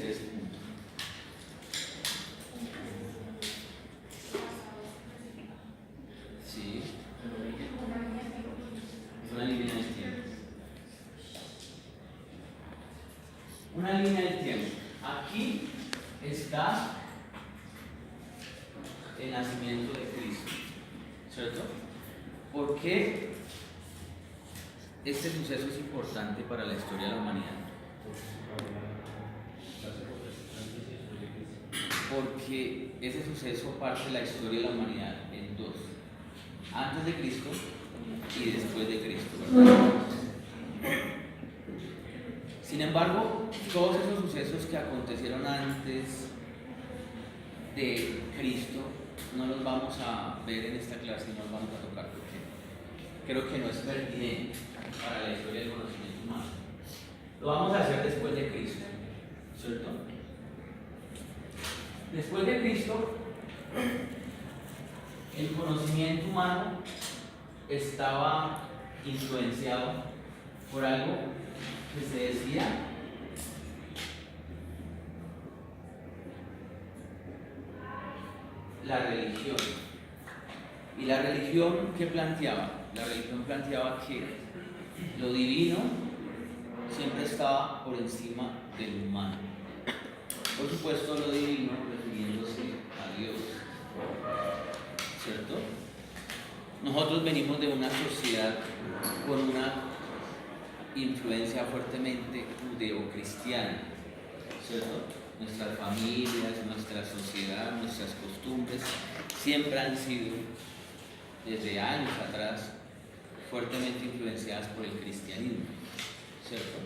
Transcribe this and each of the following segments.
3 puntos. Sí, es una línea del tiempo. Una línea del tiempo. Aquí está el nacimiento de Cristo, ¿cierto? ¿Por qué este suceso es importante para la historia de la humanidad? Porque ese suceso parte la historia de la humanidad en dos: antes de Cristo y después de Cristo, ¿verdad? Sin embargo, todos esos sucesos que acontecieron antes de Cristo no los vamos a ver en esta clase, no los vamos a tocar porque creo que no es pertinente para la historia del conocimiento humano. Lo vamos a hacer después de Cristo, ¿cierto? Después de Cristo, el conocimiento humano estaba influenciado por algo que se decía la religión. ¿Y la religión qué planteaba? La religión planteaba que lo divino siempre estaba por encima del humano. Por supuesto, lo divino refiriéndose a Dios, ¿cierto? Nosotros venimos de una sociedad con una influencia fuertemente judeocristiana, ¿cierto? Nuestras familias, nuestra sociedad, nuestras costumbres siempre han sido, desde años atrás, fuertemente influenciadas por el cristianismo, ¿cierto?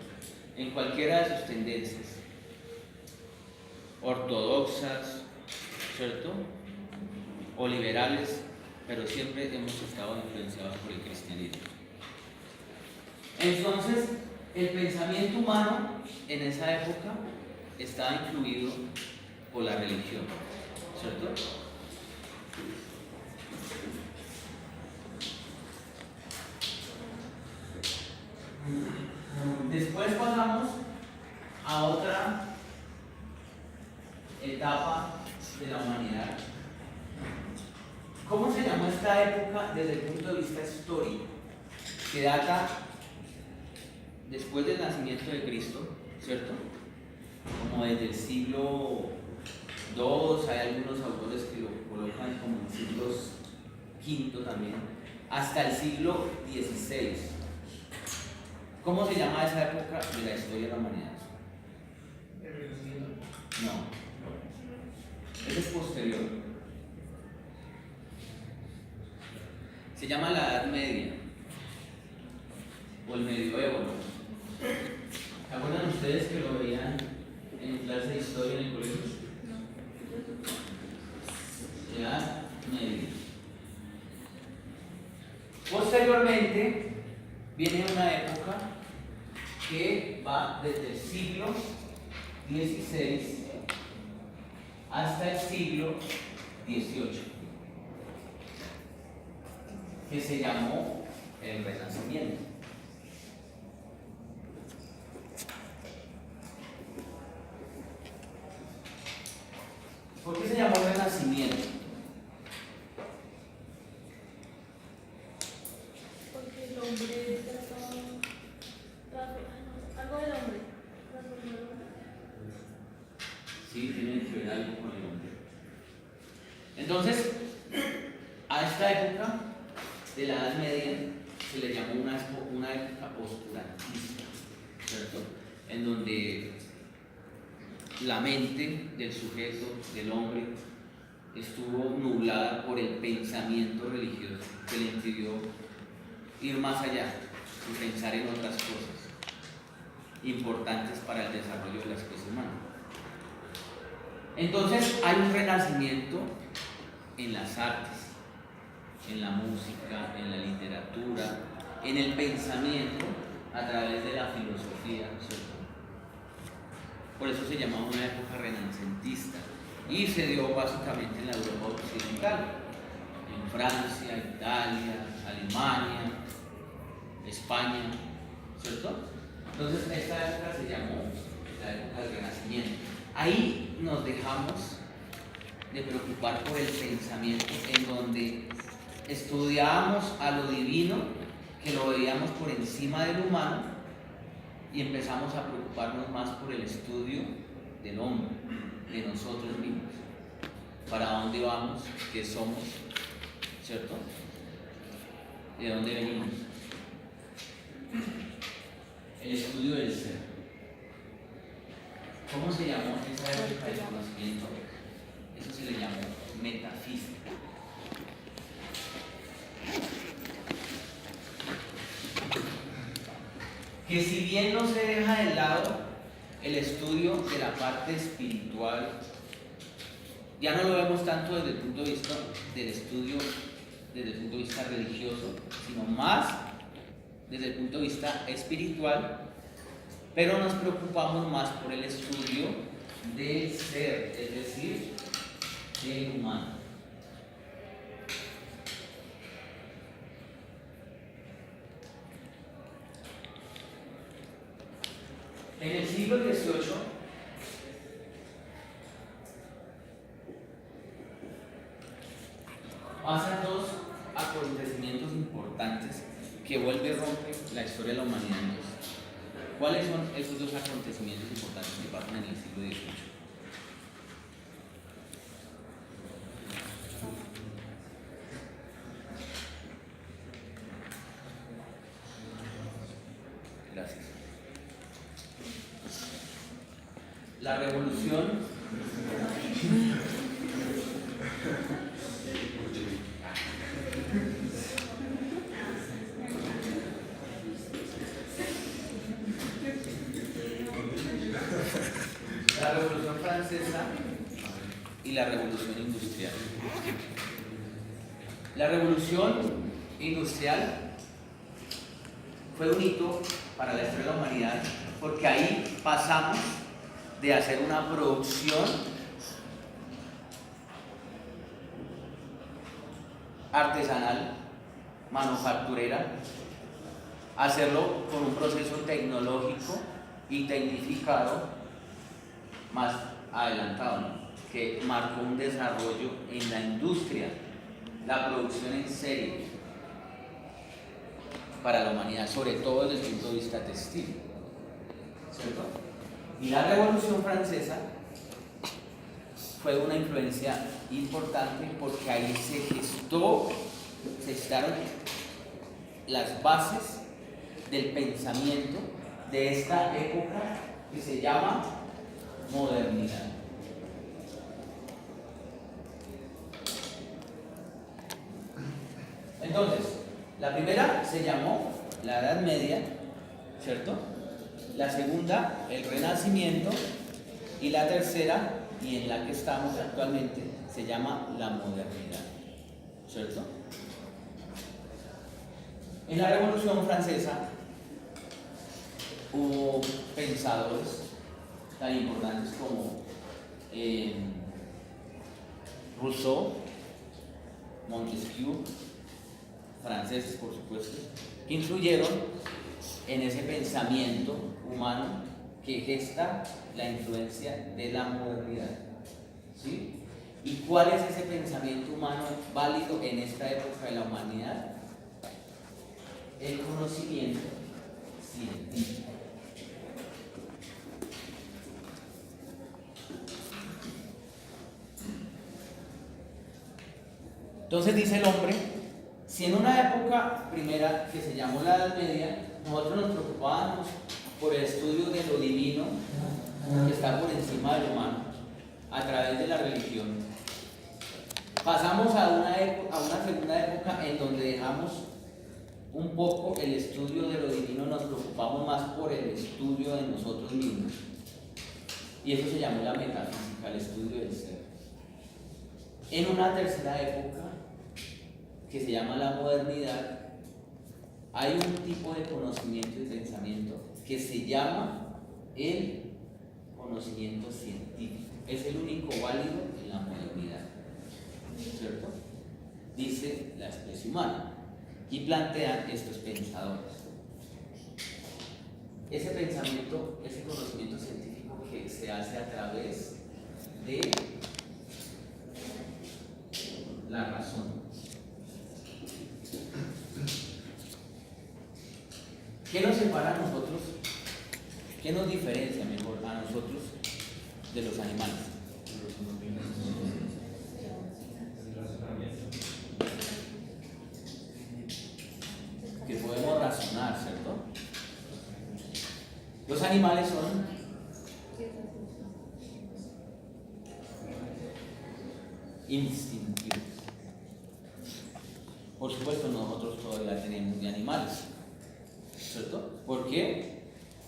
En cualquiera de sus tendencias, ortodoxas, ¿cierto? O liberales, pero siempre hemos estado influenciados por el cristianismo. Entonces, el pensamiento humano en esa época estaba influido por la religión, ¿cierto? Después pasamos a otra etapa de la humanidad. ¿Cómo se llamó esta época desde el punto de vista histórico? Que data después del nacimiento de Cristo, ¿cierto? Como desde el siglo II, hay algunos autores que lo colocan como en siglos V también, hasta el siglo XVI. ¿Cómo se llama esa época de la historia de la humanidad? No. Ese es posterior. Se llama la Edad Media o el Medioevo. ¿Se acuerdan ustedes que lo veían en clase de historia en el colegio? Edad Media. Posteriormente viene una época que va desde el siglo XVI hasta el siglo XVIII, que se llamó el Renacimiento. ¿Por qué se llamó Renacimiento? Porque el hombre algo del hombre. Sí, tiene que ver algo con el hombre. Entonces, a esta época de la Edad Media se le llamó una época oscurantista, ¿cierto? En donde la mente del sujeto, del hombre, estuvo nublada por el pensamiento religioso que le impidió ir más allá y pensar en otras cosas importantes para el desarrollo de la especie humana. Entonces hay un renacimiento en las artes, en la música, en la literatura, en el pensamiento a través de la filosofía, ¿cierto? Por eso se llamaba una época renacentista y se dio básicamente en la Europa occidental, en Francia, Italia, Alemania, España, ¿cierto? Entonces esta época se llamó la época del Renacimiento. ahí nos dejamos de preocupar por el pensamiento, en donde estudiábamos a lo divino, que lo veíamos por encima del humano, y empezamos a preocuparnos más por el estudio del hombre, de nosotros mismos, para dónde vamos, qué somos, ¿cierto? ¿De dónde venimos? El estudio del ser. ¿Cómo se llamó esa época del conocimiento? Eso se le llamó metafísica. Que si bien no se deja de lado el estudio de la parte espiritual, ya no lo vemos tanto desde el punto de vista del estudio, desde el punto de vista religioso, sino más desde el punto de vista espiritual, pero nos preocupamos más por el estudio del ser, es decir, del humano. En el siglo XVIII, pasan dos acontecimientos importantes que vuelve y rompe la historia de la humanidad en dos. ¿Cuáles son esos dos acontecimientos importantes que pasan en el siglo XVIII? Gracias. La revolución francesa y la revolución industrial. La revolución industrial fue un hito para la historia de la humanidad, porque ahí pasamos de hacer una producción artesanal, manufacturera, a hacerlo con un proceso tecnológico y tecnificado más adelantado, ¿no? Que marcó un desarrollo en la industria, la producción en serie para la humanidad, sobre todo desde el punto de vista textil, ¿cierto? Y la Revolución Francesa fue una influencia importante, porque ahí se gestaron las bases del pensamiento de esta época que se llama modernidad. Entonces, la primera se llamó la Edad Media, ¿cierto? La segunda, el Renacimiento, y la tercera, y en la que estamos actualmente, se llama la modernidad, ¿cierto? En la Revolución Francesa hubo pensadores tan importantes como Rousseau, Montesquieu, franceses por supuesto, que influyeron en ese pensamiento humano que gesta la influencia de la modernidad, ¿sí? ¿Y cuál es ese pensamiento humano válido en esta época de la humanidad? El conocimiento científico. Entonces dice el hombre, si en una época primera que se llamó la Edad Media, nosotros nos preocupábamos por el estudio de lo divino que está por encima del humano a través de la religión, pasamos a una segunda época en donde dejamos un poco el estudio de lo divino, nos preocupamos más por el estudio de nosotros mismos, y eso se llamó la metafísica, el estudio del ser. En una tercera época que se llama la modernidad, hay un tipo de conocimiento y pensamiento que se llama el conocimiento científico. Es el único válido en la modernidad, ¿cierto? Dice la especie humana, y plantean estos pensadores. Ese pensamiento, ese conocimiento científico que se hace a través de la razón. ¿Qué nos separa a nosotros? ¿Qué nos diferencia mejor a nosotros de los animales? Que podemos razonar, ¿cierto? Los animales son instintivos. Por supuesto, nosotros todavía tenemos de animales, ¿cierto? ¿Por qué?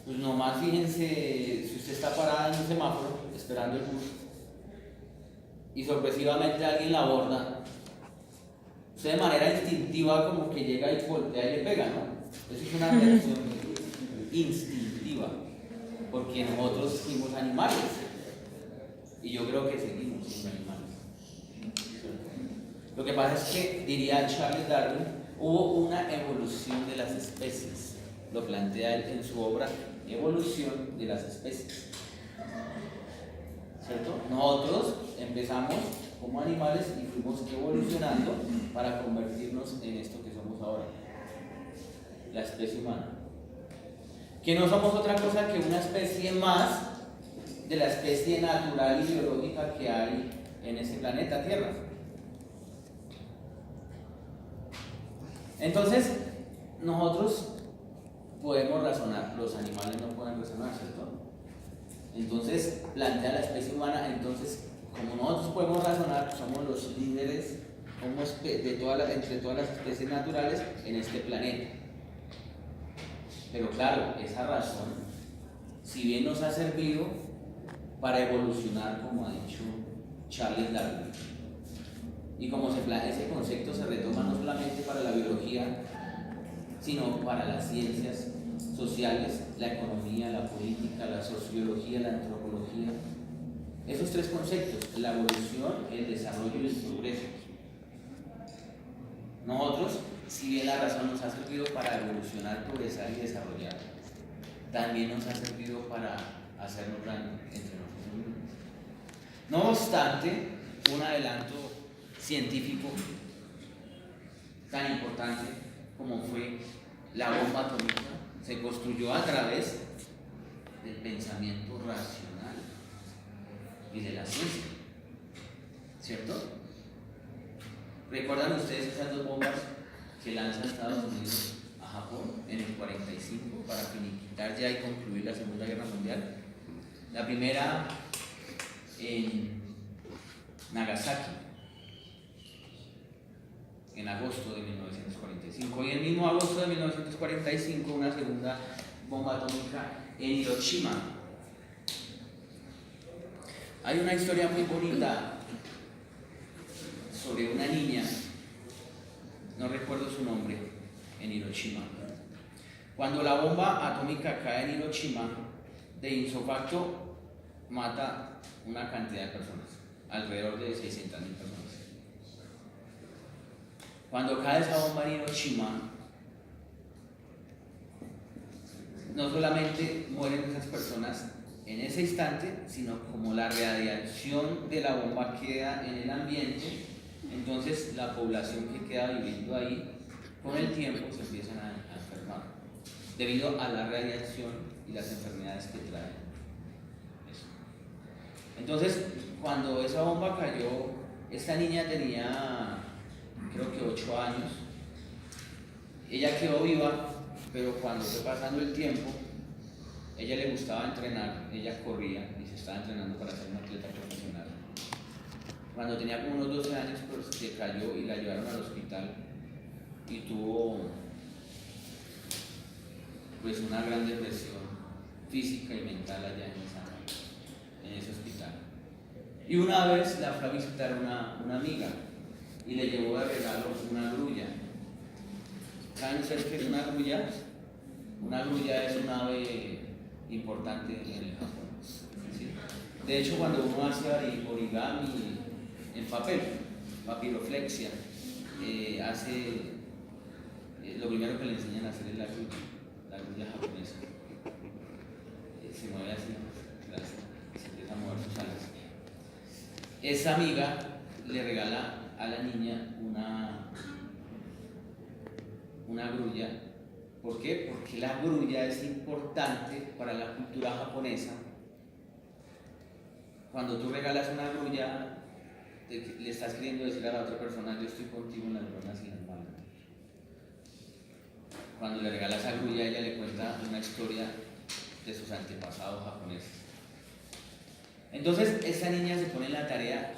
Pues nomás fíjense, si usted está parada en un semáforo esperando el bus y sorpresivamente alguien la aborda, usted de manera instintiva como que llega y voltea y le pega, ¿no? Eso es una reacción instintiva, porque nosotros fuimos animales y yo creo que seguimos siendo animales. Lo que pasa es que, diría Charles Darwin, hubo una evolución de las especies. Lo plantea él en su obra Evolución de las especies. ¿Cierto? Nosotros empezamos como animales y fuimos evolucionando para convertirnos en esto que somos ahora, la especie humana. Que no somos otra cosa que una especie más de la especie natural y biológica que hay en ese planeta Tierra. Entonces, nosotros podemos razonar, los animales no pueden razonar, ¿cierto? Entonces, plantea la especie humana, entonces, como nosotros podemos razonar, somos los líderes entre todas las especies naturales en este planeta. Pero claro, esa razón, si bien nos ha servido para evolucionar, como ha dicho Charles Darwin, y como ese concepto se retoma no solamente para la biología, sino para las ciencias sociales, la economía, la política, la sociología, la antropología. Esos tres conceptos, la evolución, el desarrollo y el progreso. Nosotros, si bien la razón nos ha servido para evolucionar, progresar y desarrollar, también nos ha servido para hacernos grandes entre nosotros mismos. No obstante, un adelanto científico tan importante como fue la bomba atómica se construyó a través del pensamiento racional y de la ciencia, ¿cierto? ¿Recuerdan ustedes esas dos bombas que lanza Estados Unidos a Japón en el 45 para finiquitar ya y concluir la Segunda Guerra Mundial? La primera en Nagasaki, en agosto de 1945, y el mismo agosto de 1945 una segunda bomba atómica en Hiroshima. Hay una historia muy bonita sobre una niña, no recuerdo su nombre, en Hiroshima. Cuando la bomba atómica cae en Hiroshima, de ipso mata una cantidad de personas, alrededor de 600.000 personas. Cuando cae esa bomba en Hiroshima, no solamente mueren esas personas en ese instante, sino como la radiación de la bomba queda en el ambiente, entonces la población que queda viviendo ahí, con el tiempo se empiezan a enfermar, debido a la radiación y las enfermedades que trae eso. Entonces, cuando esa bomba cayó, esta niña tenía, creo que 8 años, ella quedó viva, pero cuando fue pasando el tiempo, ella le gustaba entrenar, ella corría y se estaba entrenando para ser una atleta profesional. Cuando tenía como unos 12 años, pues se cayó y la llevaron al hospital y tuvo pues una gran depresión física y mental allá en ese hospital. Y una vez la fue a visitar una amiga y le llevó de regalo una grulla. ¿Saben ustedes qué es una grulla? Una grulla es un ave importante en el Japón. ¿Sí? De hecho, cuando uno hace origami en papel, papiroflexia, lo primero que le enseñan a hacer es la grulla japonesa. Se mueve así, se empieza a mover sus alas. esa amiga le regala a la niña una grulla. ¿Por qué? Porque la grulla es importante para la cultura japonesa. Cuando tú regalas una grulla, le estás queriendo decir a la otra persona: yo estoy contigo en las buenas y en las malas. Cuando le regala esa grulla, ella le cuenta una historia de sus antepasados japoneses. Entonces, esa niña se pone en la tarea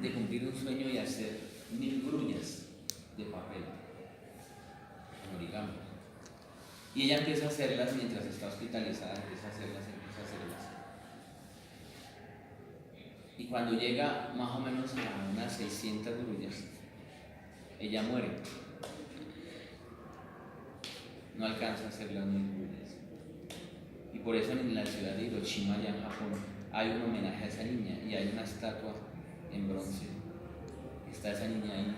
de cumplir un sueño y hacer 1000 grullas de papel, con origami. Y ella empieza a hacerlas mientras está hospitalizada, empieza a hacerlas. Y cuando llega más o menos a unas 600 grullas, ella muere. No alcanza a hacer las 1000 grullas. Y por eso en la ciudad de Hiroshima, allá en Japón, hay un homenaje a esa niña y hay una estatua en bronce. Está esa niña ahí,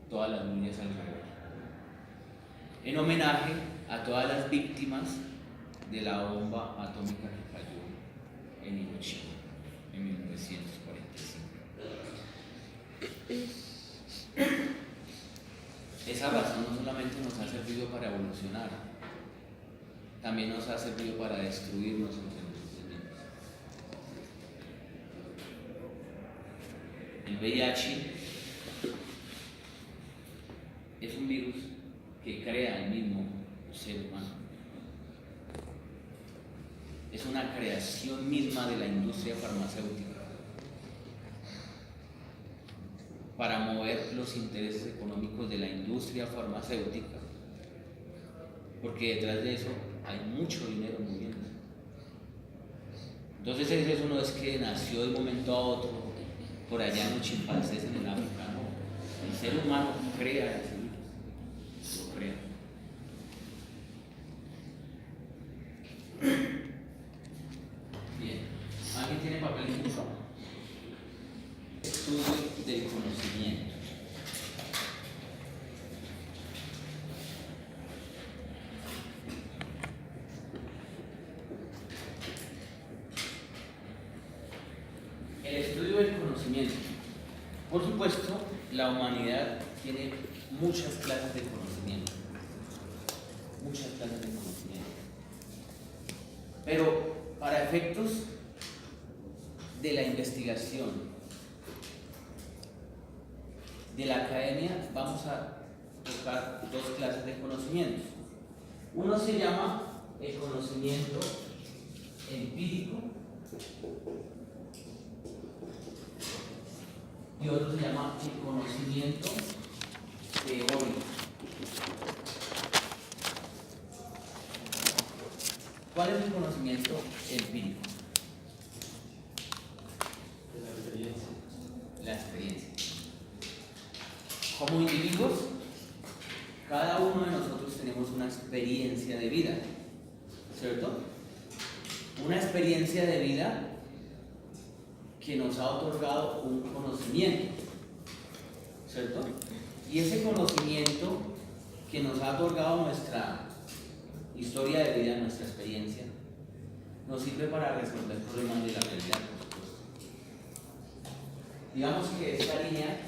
todas las grullas alrededor, en homenaje a todas las víctimas de la bomba atómica que cayó en Hiroshima en 1945. Esa razón no solamente nos ha servido para evolucionar, también nos ha servido para destruirnos entre nosotros mismos. El VIH es un virus que crea el mismo ser humano. Es una creación misma de la industria farmacéutica para mover los intereses económicos de la industria farmacéutica, porque detrás de eso hay mucho dinero moviendo. Entonces eso no es que nació de un momento a otro por allá en los chimpancés en el África, no. El ser humano crea ese virus, lo crea. Bien, ¿alguien tiene papel y buzón? Estudio del conocimiento. El estudio del conocimiento. Por supuesto, la humanidad tiene muchas clases de conocimiento. Muchas clases de conocimiento. Pero para efectos de la investigación, de la academia, vamos a tocar dos clases de conocimientos. Uno se llama el conocimiento empírico y otro se llama el conocimiento teórico. ¿Cuál es el conocimiento empírico? La experiencia. Como individuos, cada uno de nosotros tenemos una experiencia de vida, ¿cierto? Una experiencia de vida que nos ha otorgado un conocimiento, ¿cierto? Y ese conocimiento que nos ha otorgado nuestra historia de vida, nuestra experiencia, nos sirve para resolver problemas de la realidad, por supuesto. Digamos que esta línea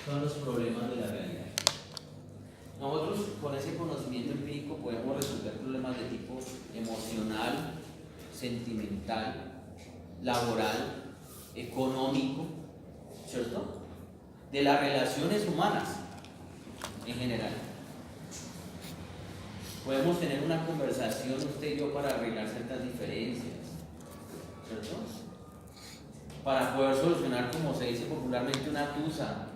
son los problemas de la realidad. Nosotros con ese conocimiento empírico podemos resolver problemas de tipo emocional, sentimental, laboral, económico, ¿cierto? De las relaciones humanas en general. Podemos tener una conversación usted y yo para arreglar ciertas diferencias, ¿cierto? Para poder solucionar, como se dice popularmente, una tusa,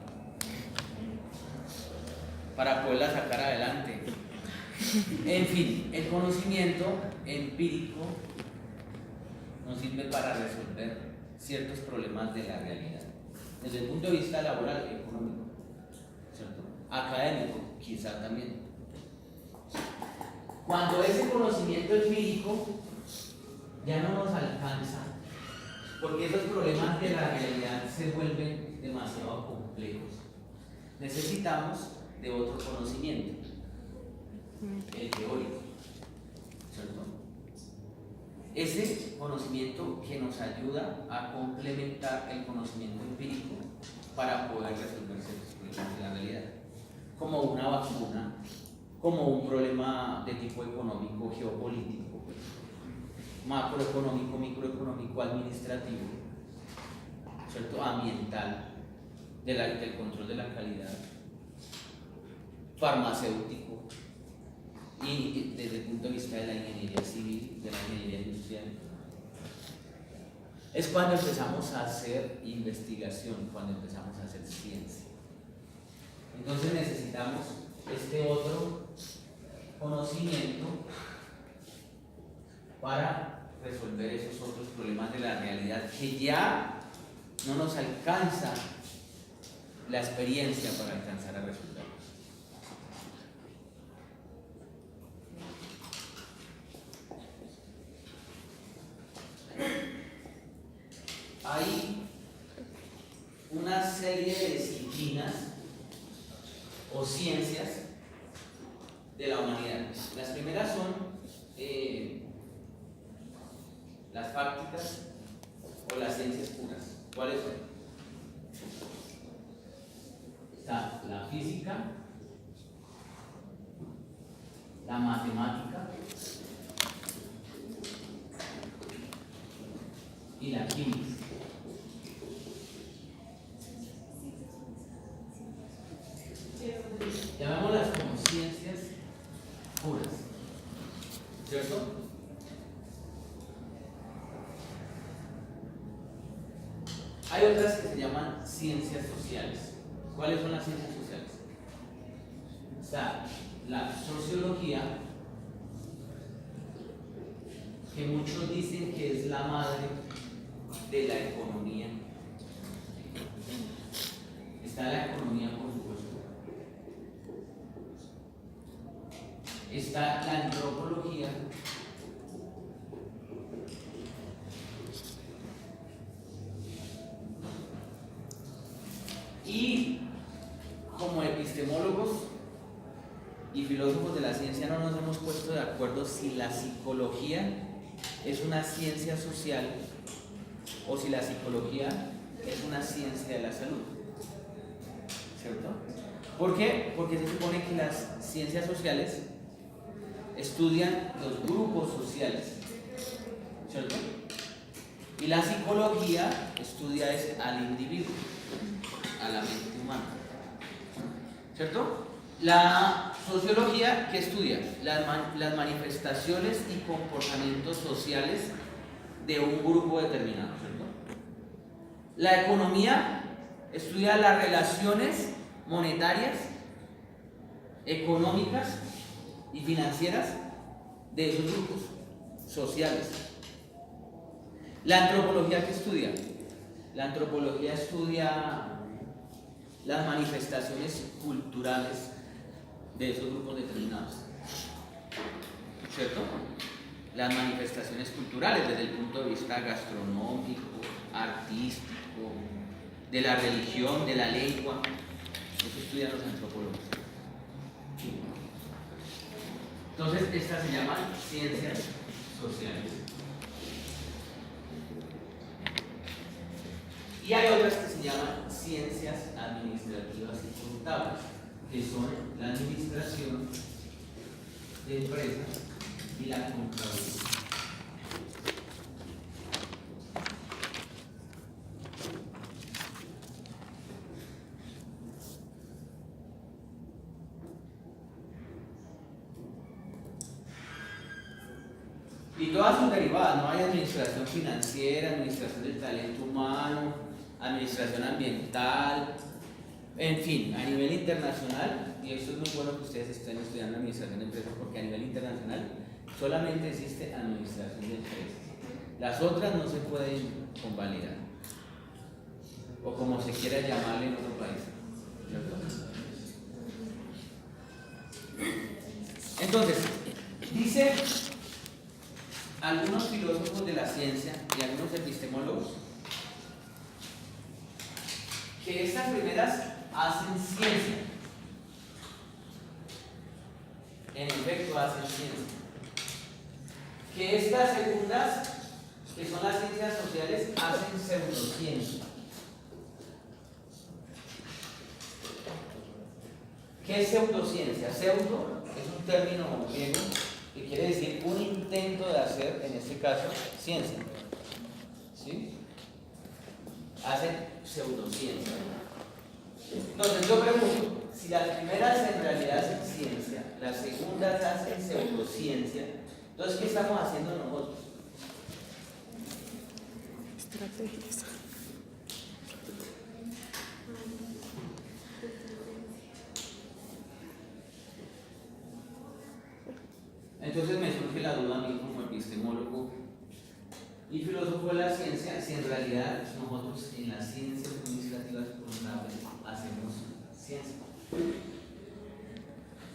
para poderla sacar adelante. En fin, el conocimiento empírico nos sirve para resolver ciertos problemas de la realidad, desde el punto de vista laboral, económico, ¿cierto? Académico, quizá también. Cuando ese conocimiento empírico ya no nos alcanza, porque esos problemas de la realidad se vuelven demasiado complejos, necesitamos de otro conocimiento, el teórico, ¿cierto? ese conocimiento que nos ayuda a complementar el conocimiento empírico para poder resolver ciertos problemas de la realidad, como una vacuna, como un problema de tipo económico, geopolítico, macroeconómico, microeconómico, administrativo, ¿cierto? Ambiental, del control de la calidad, farmacéutico, y desde el punto de vista de la ingeniería civil, de la ingeniería industrial. Es cuando empezamos a hacer investigación, cuando empezamos a hacer ciencia. Entonces necesitamos este otro conocimiento para resolver esos otros problemas de la realidad que ya no nos alcanza la experiencia para alcanzar a resolverlos. Hay una serie de disciplinas o ciencias de la humanidad. Las primeras son las prácticas o las ciencias puras. ¿Cuáles son? Está la física, la matemática y la química. Llamémoslas como ciencias puras, ¿cierto? Hay otras que se llaman ciencias sociales. ¿Cuáles son las ciencias sociales? Está la sociología, que muchos dicen que es la madre de la economía. Está la economía, por supuesto. Está la antropología, y como epistemólogos y filósofos de la ciencia no nos hemos puesto de acuerdo si la psicología es una ciencia social o si la psicología es una ciencia de la salud, ¿cierto? ¿Por qué? Porque se supone que las ciencias sociales estudian los grupos sociales, ¿cierto? Y la psicología estudia al individuo, a la mente humana, ¿cierto? La sociología, ¿qué estudia? Las manifestaciones y comportamientos sociales de un grupo determinado, ¿cierto? La economía estudia las relaciones monetarias, económicas y financieras de esos grupos sociales. La antropología, ¿qué estudia? La antropología estudia las manifestaciones culturales de esos grupos determinados, ¿cierto? Las manifestaciones culturales desde el punto de vista gastronómico, artístico, de la religión, de la lengua. Eso estudian los antropólogos. Entonces, estas se llaman ciencias sociales. Y hay otras que se llaman ciencias administrativas y contables, que son la administración de empresas y la contabilidad. Y todas sus derivadas, no hay administración financiera, administración del talento humano, administración ambiental, en fin, a nivel internacional, y eso es muy bueno que ustedes estén estudiando administración de empresas, porque a nivel internacional solamente existe administración de empresas. Las otras no se pueden convalidar, o como se quiera llamarle en otro país. Entonces, dice algunos filósofos de la ciencia y algunos epistemólogos que estas primeras hacen ciencia. En efecto, hacen ciencia. que estas segundas, que son las ciencias sociales, hacen pseudociencia. ¿Qué es pseudociencia? Pseudo es un término griego que quiere decir un intento de hacer, en este caso, ciencia. ¿Sí? Hacen pseudociencia. Entonces yo pregunto, si las primeras en realidad hacen ciencia, las segundas hacen pseudociencia, entonces ¿qué estamos haciendo nosotros? Estrategias. Entonces me surge la duda a mí como epistemólogo y filósofo de la ciencia, si en realidad nosotros en las ciencias administrativas contables hacemos ciencia.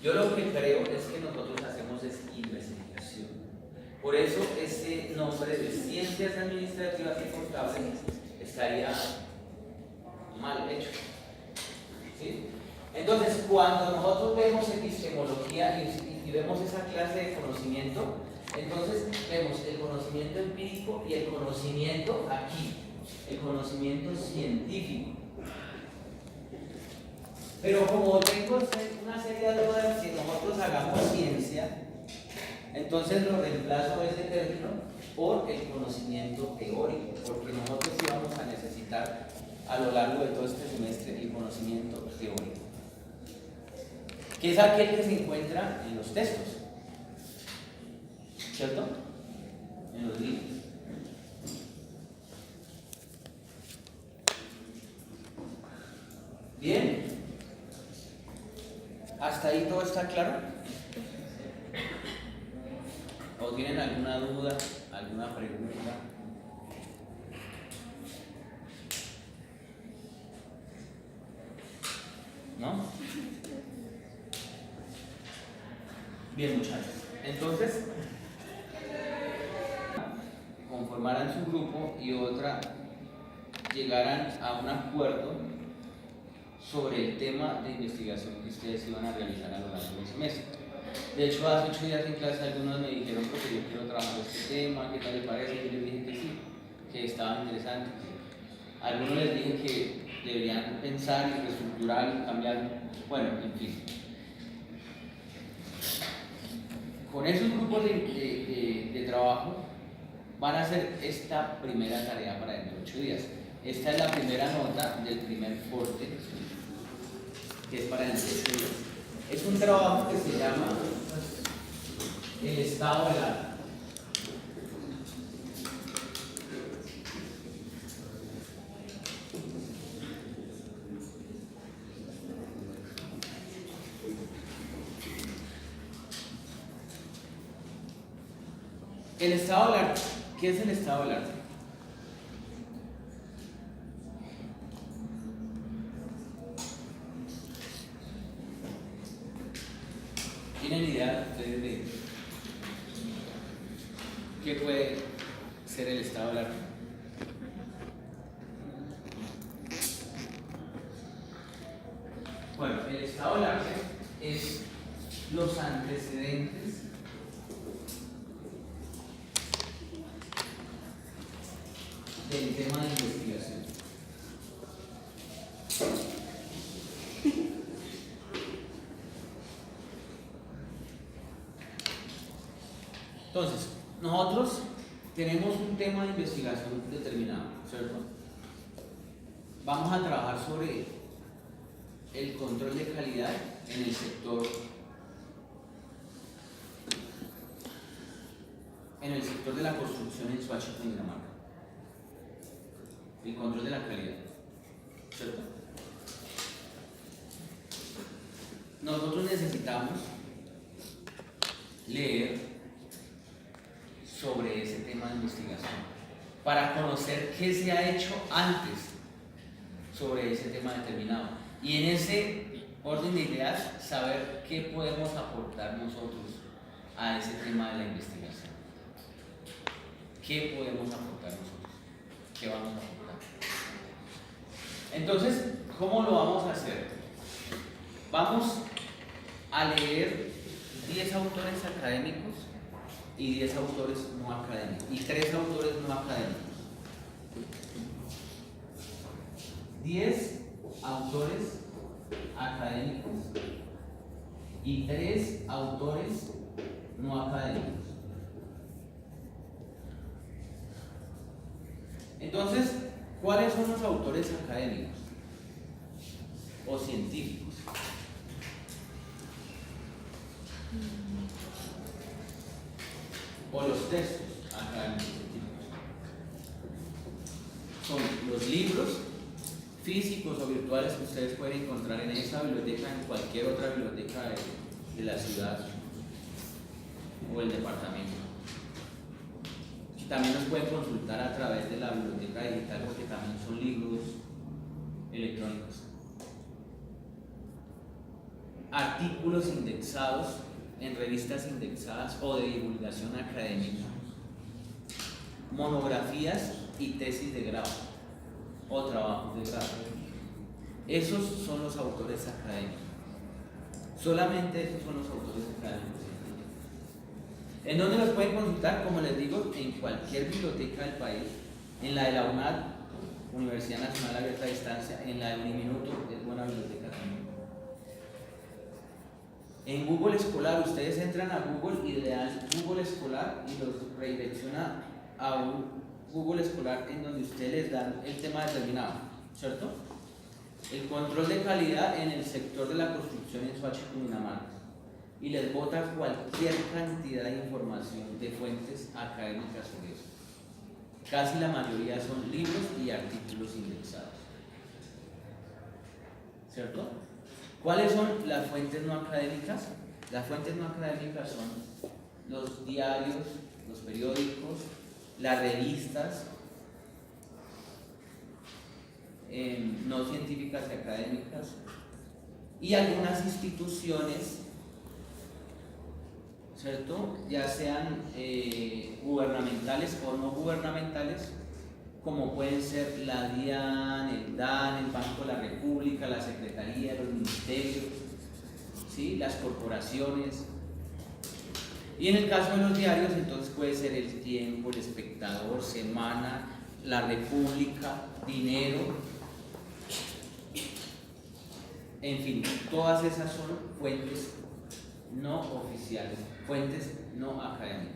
Yo lo que creo es que nosotros hacemos es investigación. Por eso ese nombre de ciencias administrativas y contables estaría mal hecho. ¿Sí? Entonces, cuando nosotros vemos epistemología y vemos esa clase de conocimiento, entonces vemos el conocimiento empírico y el conocimiento aquí, el conocimiento científico. Pero como tengo una serie de dudas si nosotros hagamos ciencia, entonces lo reemplazo ese término por el conocimiento teórico, porque nosotros sí vamos a necesitar a lo largo de todo este semestre el conocimiento teórico, que es aquel que se encuentra en los textos, ¿cierto? En los libros. Bien, ¿hasta ahí todo está claro? ¿O tienen alguna duda, alguna pregunta? ¿No? Bien, muchachos. Entonces, conformaran su grupo y otra llegaran a un acuerdo sobre el tema de investigación que ustedes iban a realizar a lo largo del semestre. De hecho, hace 8 días en clase algunos me dijeron que yo quiero trabajar este tema, ¿qué tal les parece? Y yo les dije que sí, que estaba interesante. Algunos les dije que deberían pensar y reestructurar y cambiar, bueno, en fin. Con esos grupos de trabajo van a hacer esta primera tarea para dentro de 8 días. Esta es la primera nota del primer corte, que es para dentro de 8 días. Es un trabajo que se llama el estado del arte. El estado del arte. ¿Qué es el estado del arte? ¿Tienen idea ustedes de qué puede ser el estado del arte? Bueno, el estado del arte es los antecedentes del tema de investigación. Entonces, nosotros tenemos un tema de investigación determinado, ¿cierto? Vamos a trabajar sobre el control de calidad en el sector de la construcción en Suacha, Cundinamarca. El control de la calidad, ¿cierto? Nosotros necesitamos leer sobre ese tema de investigación para conocer qué se ha hecho antes sobre ese tema determinado y en ese orden de ideas saber qué podemos aportar nosotros a ese tema de la investigación. ¿Qué podemos aportar nosotros? ¿Qué vamos a aportar? Entonces, ¿cómo lo vamos a hacer? Vamos a leer 10 autores académicos y 10 autores no académicos, y 3 autores no académicos. 10 autores académicos y 3 autores no académicos. Entonces, ¿cuáles son los autores académicos o científicos? O los textos académicos científicos. Son los libros físicos o virtuales que ustedes pueden encontrar en esa biblioteca, en cualquier otra biblioteca de la ciudad o el departamento. Y también los pueden consultar a través de la biblioteca digital, porque también son libros electrónicos. Artículos indexados en revistas indexadas o de divulgación académica, monografías y tesis de grado o trabajos de grado. Esos son los autores académicos. Solamente esos son los autores académicos. ¿En dónde los pueden consultar? Como les digo, en cualquier biblioteca del país, en la de la UNAD, Universidad Nacional Abierta a Distancia, en la de Uniminuto, es buena biblioteca también. En Google Escolar, ustedes entran a Google y le dan Google Escolar y los redirecciona a un Google Escolar en donde ustedes les dan el tema determinado, ¿cierto? El control de calidad en el sector de la construcción en Soacha, Cundinamarca, y les bota cualquier cantidad de información de fuentes académicas sobre eso. Casi la mayoría son libros y artículos indexados, ¿cierto? ¿Cuáles son las fuentes no académicas? Las fuentes no académicas son los diarios, los periódicos, las revistas no científicas y académicas, y algunas instituciones, ¿cierto? Ya sean gubernamentales o no gubernamentales, como pueden ser la DIAN, el DAN, el Banco de la República, la Secretaría, los ministerios, ¿sí? Las corporaciones. Y en el caso de los diarios, entonces puede ser El Tiempo, El Espectador, Semana, La República, Dinero, en fin, todas esas son fuentes no oficiales, fuentes no académicas.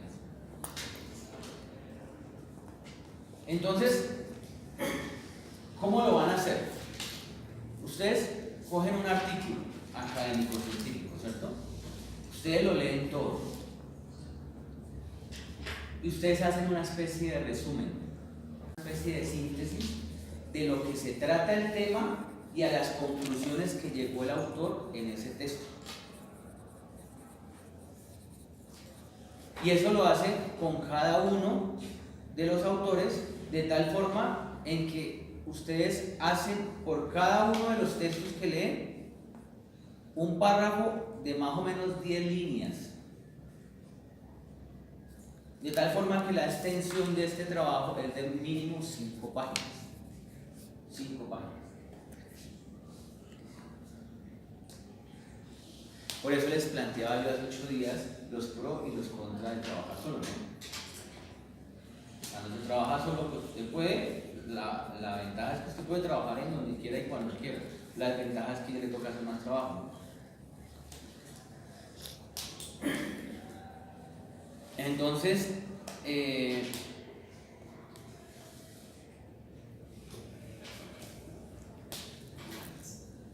Entonces, ¿cómo lo van a hacer? Ustedes cogen un artículo académico científico, ¿cierto? Ustedes lo leen todo y ustedes hacen una especie de resumen, una especie de síntesis de lo que se trata el tema y a las conclusiones que llegó el autor en ese texto. Y eso lo hacen con cada uno de los autores, de tal forma en que ustedes hacen por cada uno de los textos que leen un párrafo de más o menos 10 líneas, de tal forma que la extensión de este trabajo es de mínimo 5 páginas. 5 páginas. Por eso les planteaba yo hace 8 días los pros y los contras de trabajar solo, ¿no? Cuando se trabaja solo, pues usted puede, la ventaja es que usted puede trabajar en donde quiera y cuando quiera. La desventaja es que ya le toca hacer más trabajo. Entonces,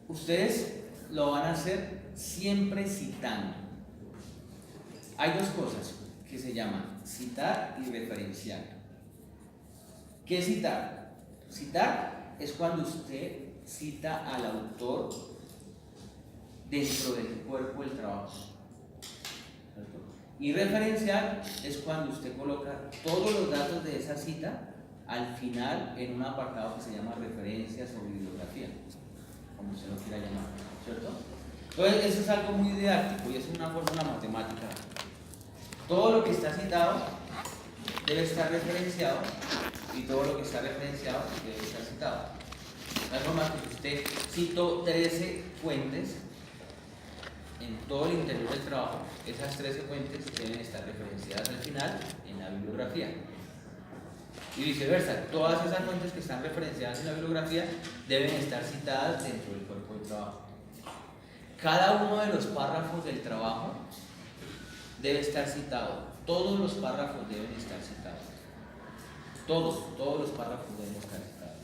ustedes lo van a hacer siempre citando. Hay dos cosas que se llaman citar y referenciar. ¿Qué es citar? Citar es cuando usted cita al autor dentro del cuerpo del trabajo. ¿Cierto? Y referenciar es cuando usted coloca todos los datos de esa cita al final en un apartado que se llama referencias o bibliografía, como se lo quiera llamar, ¿cierto? Entonces eso es algo muy didáctico y es una fórmula matemática. Todo lo que está citado debe estar referenciado y todo lo que está referenciado debe estar citado. De tal forma que si usted citó 13 fuentes, en todo el interior del trabajo, esas 13 fuentes deben estar referenciadas al final en la bibliografía. Y viceversa, todas esas fuentes que están referenciadas en la bibliografía deben estar citadas dentro del cuerpo de trabajo. Cada uno de los párrafos del trabajo debe estar citado. Todos los párrafos deben estar citados. Todos los párrafos deben estar citados.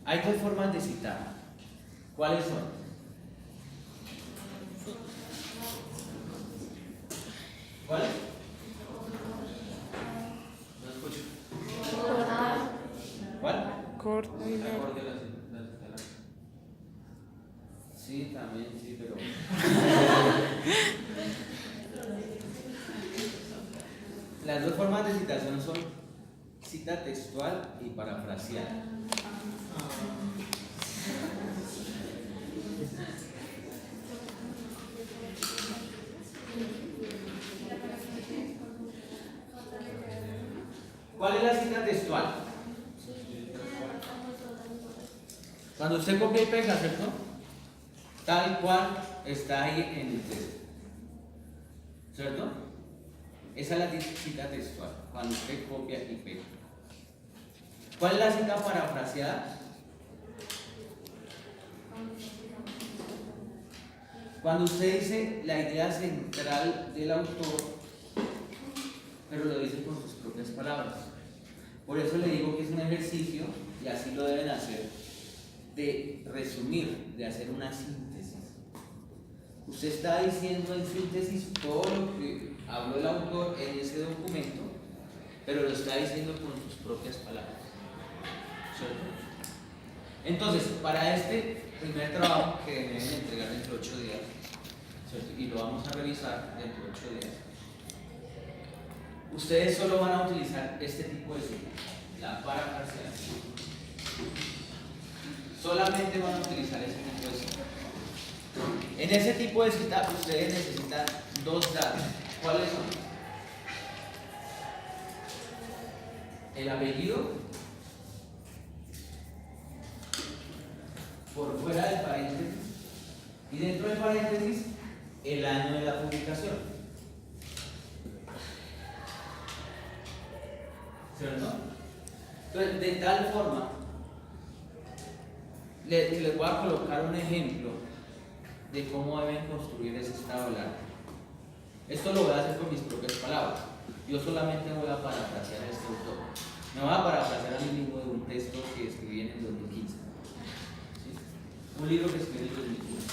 Hay dos formas de citar. ¿Cuáles son? ¿Cuáles? No escucho. ¿Cuál? Coordinar. Sí, también, sí, pero... Las dos formas de citación son cita textual y parafraseada. ¿Cuál es la cita textual? Cuando usted copia y pega, ¿cierto? Tal cual está ahí en el texto, ¿cierto? Esa es la cita textual, cuando usted copia y pega. ¿Cuál es la cita parafraseada? Cuando usted dice la idea central del autor, pero lo dice con sus propias palabras. Por eso le digo que es un ejercicio, y así lo deben hacer, de resumir, de hacer una síntesis. Usted está diciendo en síntesis todo lo que habló el autor en ese documento, pero lo está diciendo con sus propias palabras. ¿Cierto? Entonces, para este primer trabajo que deben entregar dentro de 8 días, ¿cierto? Y lo vamos a revisar dentro de 8 días, ustedes solo van a utilizar este tipo de cita, la parafraseación. Solamente van a utilizar ese tipo de cita. En ese tipo de cita ustedes necesitan dos datos. ¿Cuáles son? El apellido por fuera del paréntesis y dentro del paréntesis el año de la publicación. ¿Cierto? Entonces, de tal forma, les voy a colocar un ejemplo de cómo deben construir ese estado del arte. Esto lo voy a hacer con mis propias palabras. Yo solamente voy a parafrasear a este autor. Me voy a parafrasear a mí mismo de un texto que escribí en el 2015. ¿Sí? Un libro que escribí en el 2015.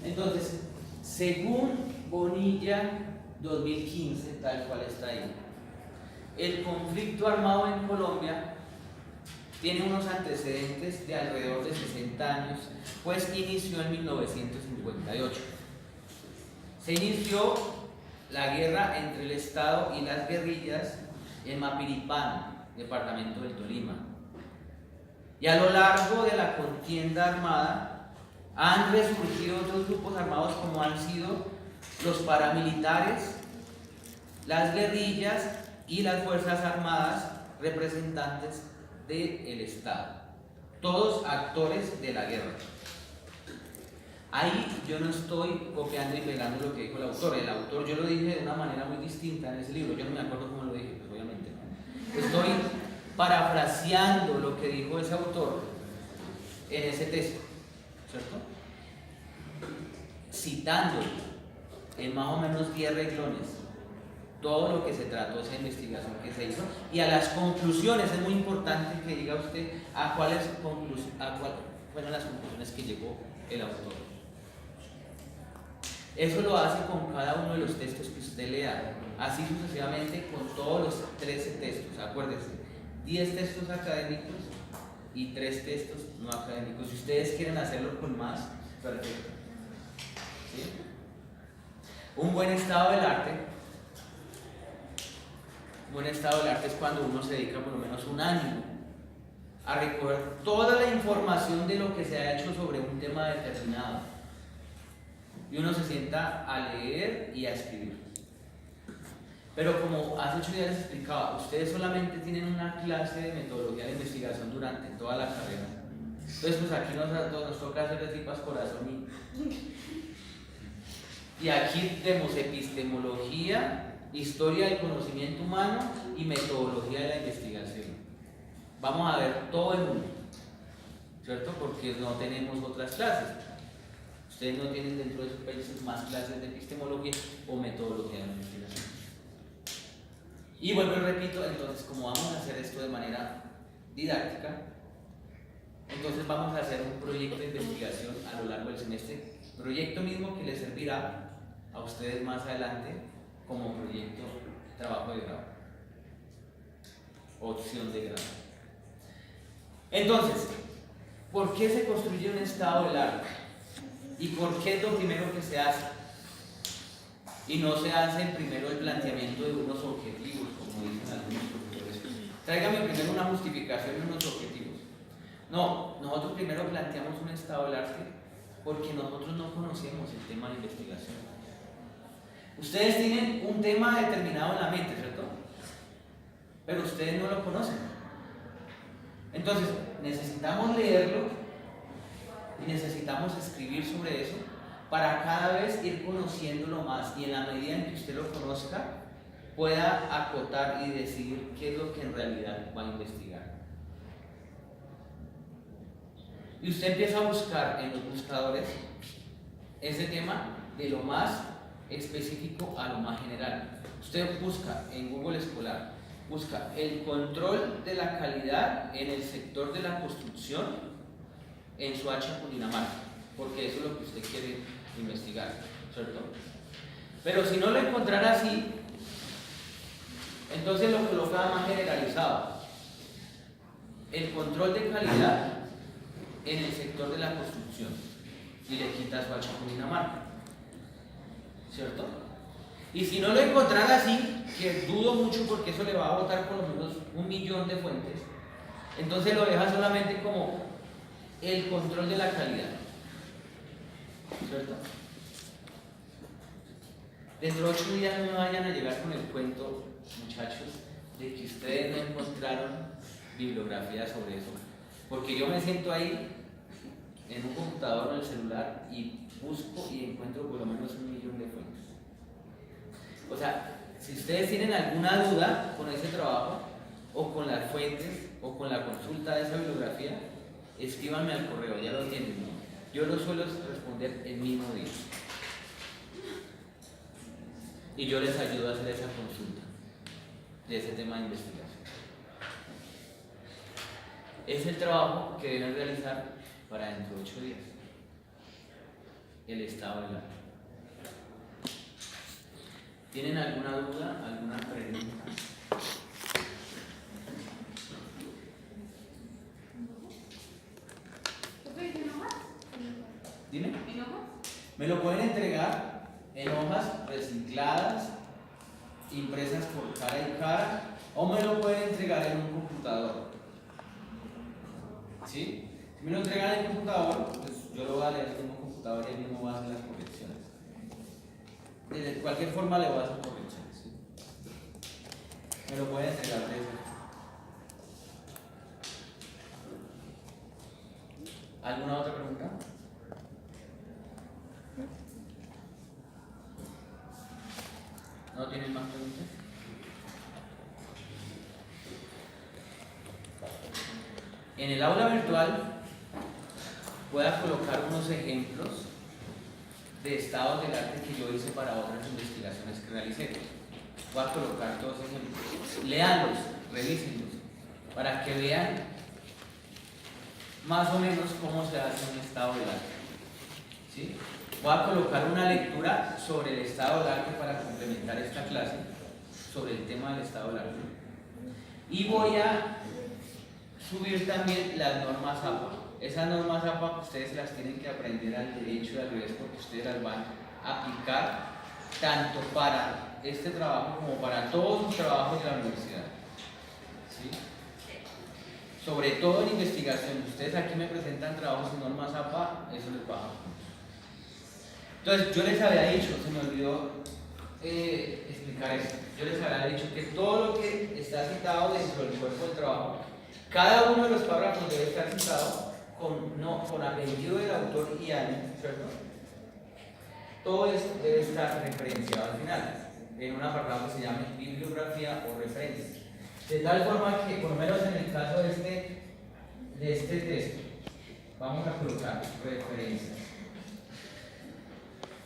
Entonces, según Bonilla 2015, tal cual está ahí, el conflicto armado en Colombia tiene unos antecedentes de alrededor de 60 años, pues inició en 1958. Se inició la guerra entre el Estado y las guerrillas en Mapiripán, departamento del Tolima. Y a lo largo de la contienda armada han resurgido otros grupos armados como han sido los paramilitares, las guerrillas y las fuerzas armadas representantes del Estado, todos actores de la guerra. Ahí yo no estoy copiando y pegando lo que dijo el autor. El autor yo lo dije de una manera muy distinta en ese libro, yo no me acuerdo cómo lo dije, pues obviamente no. Estoy parafraseando lo que dijo ese autor en ese texto, ¿cierto? Citando en más o menos 10 renglones todo lo que se trató, esa investigación que se hizo, y a las conclusiones. Es muy importante que diga usted cuáles fueron las conclusiones que llegó el autor. Eso lo hace con cada uno de los textos que usted lea, así sucesivamente con todos los 13 textos. Acuérdense, 10 textos académicos y 3 textos no académicos. Si ustedes quieren hacerlo con más, perfecto. ¿Sí? Un buen estado del arte. Buen estado del arte es cuando uno se dedica por lo menos un año a recoger toda la información de lo que se ha hecho sobre un tema determinado y uno se sienta a leer y a escribir. Pero como hace 8 días les explicaba, ustedes solamente tienen una clase de metodología de investigación durante toda la carrera Entonces, pues aquí nos toca hacer de tripas corazón y aquí tenemos epistemología, historia del conocimiento humano y metodología de la investigación. Vamos a ver todo en uno, ¿cierto? Porque no tenemos otras clases. Ustedes no tienen dentro de sus países más clases de epistemología o metodología de la investigación. Y vuelvo y repito, entonces, como vamos a hacer esto de manera didáctica, entonces vamos a hacer un proyecto de investigación a lo largo del semestre, proyecto mismo que les servirá a ustedes más adelante como proyecto de trabajo de grado, opción de grado. Entonces, ¿por qué se construye un estado del arte? ¿Y por qué es lo primero que se hace? Y no se hace primero el planteamiento de unos objetivos, como dicen algunos profesores. Tráigame primero una justificación y unos objetivos. No, nosotros primero planteamos un estado del arte porque nosotros no conocemos el tema de investigación. Ustedes tienen un tema determinado en la mente, ¿cierto? Pero ustedes no lo conocen. Entonces, necesitamos leerlo y necesitamos escribir sobre eso para cada vez ir conociéndolo más y en la medida en que usted lo conozca pueda acotar y decidir qué es lo que en realidad va a investigar. Y usted empieza a buscar en los buscadores ese tema de lo más específico a lo más general. Usted busca en Google Escolar, busca el control de la calidad en el sector de la construcción en Soacha, Cundinamarca, porque eso es lo que usted quiere investigar, ¿cierto? Pero si no lo encontrara así, entonces lo colocaba más generalizado. El control de calidad en el sector de la construcción y le quita Soacha, Cundinamarca, ¿cierto? Y si no lo encontrara así, que dudo mucho porque eso le va a botar por lo menos 1 millón de fuentes, entonces lo deja solamente como el control de la calidad, ¿cierto? Dentro de 8 días no me vayan a llegar con el cuento, muchachos, de que ustedes no encontraron bibliografía sobre eso, porque yo me siento ahí en un computador o en el celular y busco y encuentro por lo menos 1 millón de fuentes. O sea, si ustedes tienen alguna duda con ese trabajo o con las fuentes o con la consulta de esa bibliografía, escríbanme al correo, ya lo tienen, ¿no? Yo lo suelo responder el mismo día y yo les ayudo a hacer esa consulta de ese tema de investigación. Es el trabajo que deben realizar para dentro de 8 días, el estado del arte. ¿Tienen alguna duda, alguna pregunta? Dime. ¿En hojas? Me lo pueden entregar en hojas recicladas, impresas por cara y cara, o me lo pueden entregar en un computador. ¿Sí? Si me lo entregan en el computador, pues yo lo voy a leer en un computador y ahí mismo voy a hacer las correcciones. De cualquier forma le voy a hacer correcciones. ¿Sí? Me lo pueden entregar de eso. ¿Alguna otra pregunta? ¿No tienen más preguntas? En el aula virtual voy a colocar unos ejemplos de estados del arte que yo hice para otras investigaciones que realicé. Voy a colocar todos los ejemplos. Léanlos, revísenlos, para que vean más o menos cómo se hace un estado del arte. ¿Sí? Voy a colocar una lectura sobre el estado del arte para complementar esta clase, sobre el tema del estado del arte. Y voy a subir también las normas APA. Esas normas APA ustedes las tienen que aprender al derecho y al revés porque ustedes las van a aplicar tanto para este trabajo como para todos sus trabajos de la universidad. ¿Sí? Sobre todo en investigación. Ustedes aquí me presentan trabajos en normas APA, eso les baja. Entonces yo les había dicho, se me olvidó explicar esto. Yo les había dicho que todo lo que está citado dentro del cuerpo del trabajo, cada uno de los párrafos debe estar citado con apellido del autor y año, ¿cierto? Todo eso debe estar referenciado al final, en un apartado que se llame bibliografía o referencia. De tal forma que, por lo menos en el caso de este texto, vamos a colocar referencias.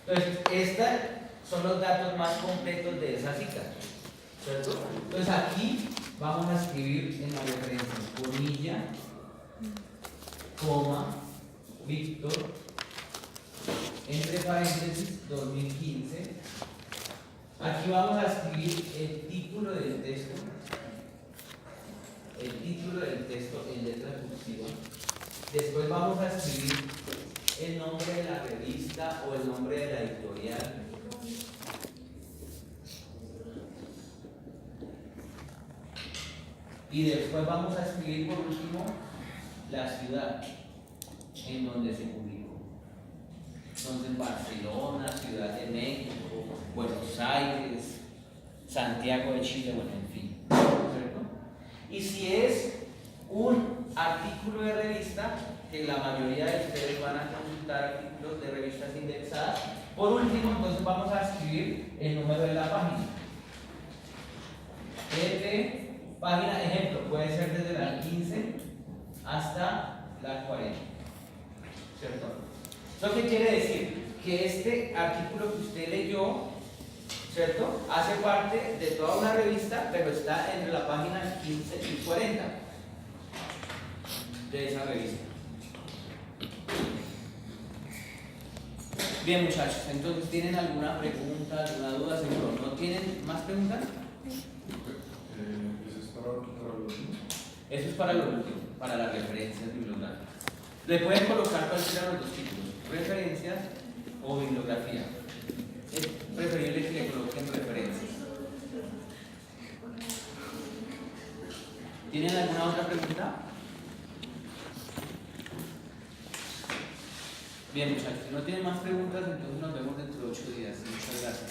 Entonces, estos son los datos más completos de esa cita, ¿cierto? Entonces, aquí vamos a escribir en la referencia comilla, coma, Víctor, entre paréntesis, 2015. Aquí vamos a escribir el título del texto en letra cursiva. Después vamos a escribir el nombre de la revista o el nombre de la editorial. Y después vamos a escribir por último la ciudad en donde se publicó. Entonces, Barcelona, Ciudad de México, Buenos Aires, Santiago de Chile, bueno, en fin, ¿cierto? Y si es un artículo de revista, que la mayoría de ustedes van a consultar artículos de revistas indexadas, por último, entonces vamos a escribir el número de la página. Página, ejemplo, puede ser desde la 15 hasta la 40, ¿cierto? ¿Eso qué quiere decir? Que este artículo que usted leyó, ¿cierto?, hace parte de toda una revista, pero está entre la página 15 y 40 de esa revista. Bien, muchachos, entonces, ¿tienen alguna pregunta, alguna duda? Seguro, ¿no tienen más preguntas? Eso es para lo último, para las referencias bibliográficas. Le pueden colocar cualquiera de los dos títulos, referencias o bibliografía. Es preferible que le coloquen referencias. ¿Tienen alguna otra pregunta? Bien, muchachos, si no tienen más preguntas, entonces nos vemos dentro de 8 días. Muchas gracias.